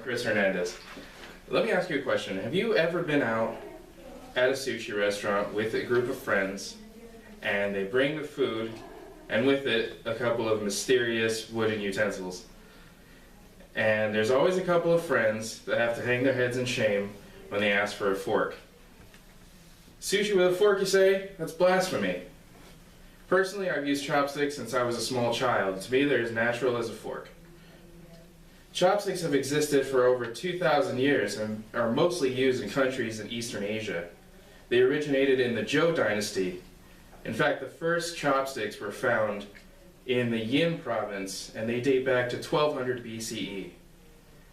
Chris Hernandez. Let me ask you a question. Have you ever been out at a sushi restaurant with a group of friends and they bring the food and with it a couple of mysterious wooden utensils? And there's always a couple of friends that have to hang their heads in shame when they ask for a fork. Sushi with a fork, you say? That's blasphemy. Personally, I've used chopsticks since I was a small child. To me, they're as natural as a fork. Chopsticks have existed for over 2,000 years and are mostly used in countries in Eastern Asia. They originated in the Zhou dynasty. In fact, the first chopsticks were found in the Yin province, and they date back to 1200 BCE.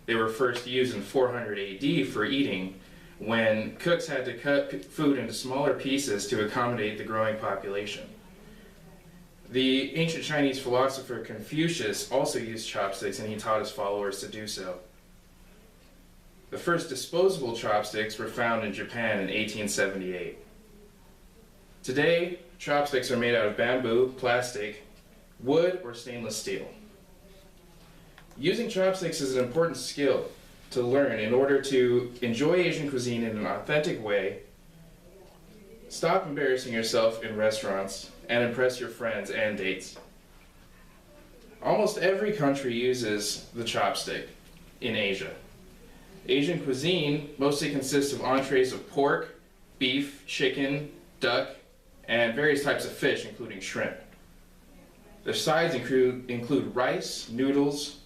They were first used in 400 AD for eating, when cooks had to cut food into smaller pieces to accommodate the growing population. The ancient Chinese philosopher Confucius also used chopsticks, and he taught his followers to do so. The first disposable chopsticks were found in Japan in 1878. Today, chopsticks are made out of bamboo, plastic, wood, or stainless steel. Using chopsticks is an important skill to learn in order to enjoy Asian cuisine in an authentic way, stop embarrassing yourself in restaurants, and impress your friends and dates. Almost every country uses the chopstick in Asia. Asian cuisine mostly consists of entrees of pork, beef, chicken, duck, and various types of fish, including shrimp. The sides include rice, noodles,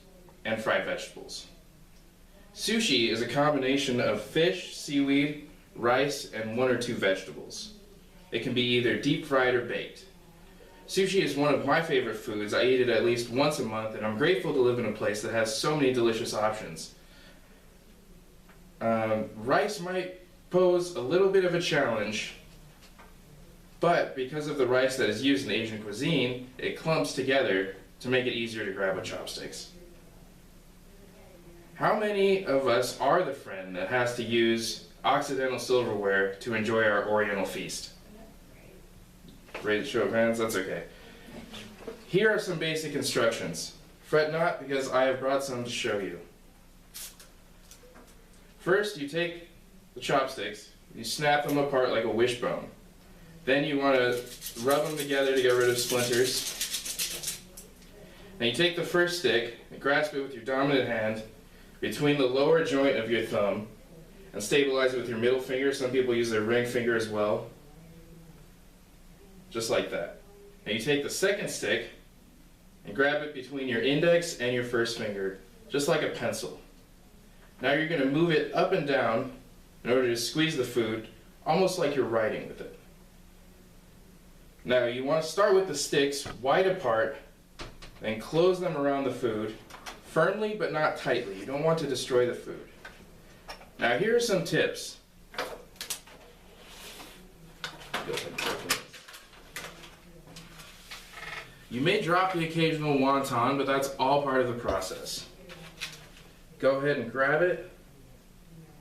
and fried vegetables. Sushi is a combination of fish, seaweed, rice, and one or two vegetables. It can be either deep fried or baked. Sushi is one of my favorite foods. I eat it at least once a month, and I'm grateful to live in a place that has so many delicious options. Rice might pose a little bit of a challenge, but because of the rice that is used in Asian cuisine, it clumps together to make it easier to grab with chopsticks. How many of us are the friend that has to use Occidental silverware to enjoy our Oriental feast? Raise a show of hands, that's okay. Here are some basic instructions. Fret not, because I have brought some to show you. First, you take the chopsticks, you snap them apart like a wishbone. Then you want to rub them together to get rid of splinters. Now you take the first stick and grasp it with your dominant hand between the lower joint of your thumb and stabilize it with your middle finger. Some people use their ring finger as well. Just like that. Now you take the second stick and grab it between your index and your first finger, just like a pencil. Now you're going to move it up and down in order to squeeze the food, almost like you're writing with it. Now you want to start with the sticks wide apart, then close them around the food, firmly but not tightly. You don't want to destroy the food. Now here are some tips. You may drop the occasional wonton, but that's all part of the process. Go ahead and grab it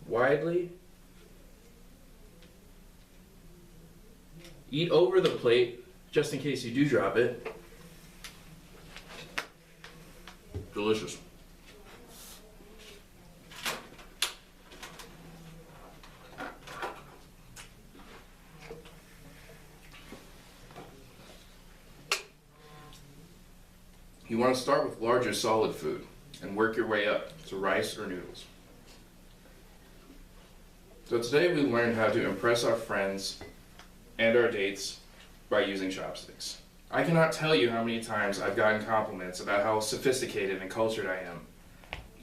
widely. Eat over the plate, just in case you do drop it. Delicious. You want to start with larger solid food and work your way up to rice or noodles. So today we learned how to impress our friends and our dates by using chopsticks. I cannot tell you how many times I've gotten compliments about how sophisticated and cultured I am.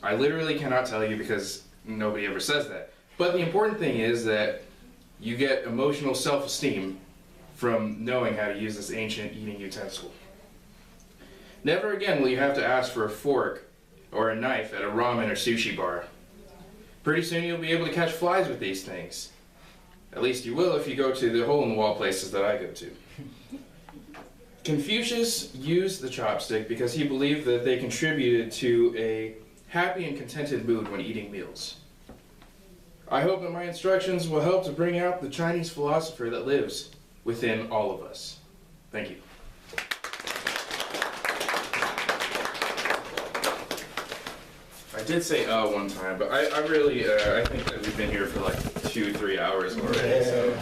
I literally cannot tell you because nobody ever says that. But the important thing is that you get emotional self-esteem from knowing how to use this ancient eating utensil. Never again will you have to ask for a fork or a knife at a ramen or sushi bar. Pretty soon you'll be able to catch flies with these things. At least you will if you go to the hole-in-the-wall places that I go to. Confucius used the chopstick because he believed that they contributed to a happy and contented mood when eating meals. I hope that my instructions will help to bring out the Chinese philosopher that lives within all of us. Thank you. I did say one time, but I really I think that we've been here for like 2-3 hours already. So.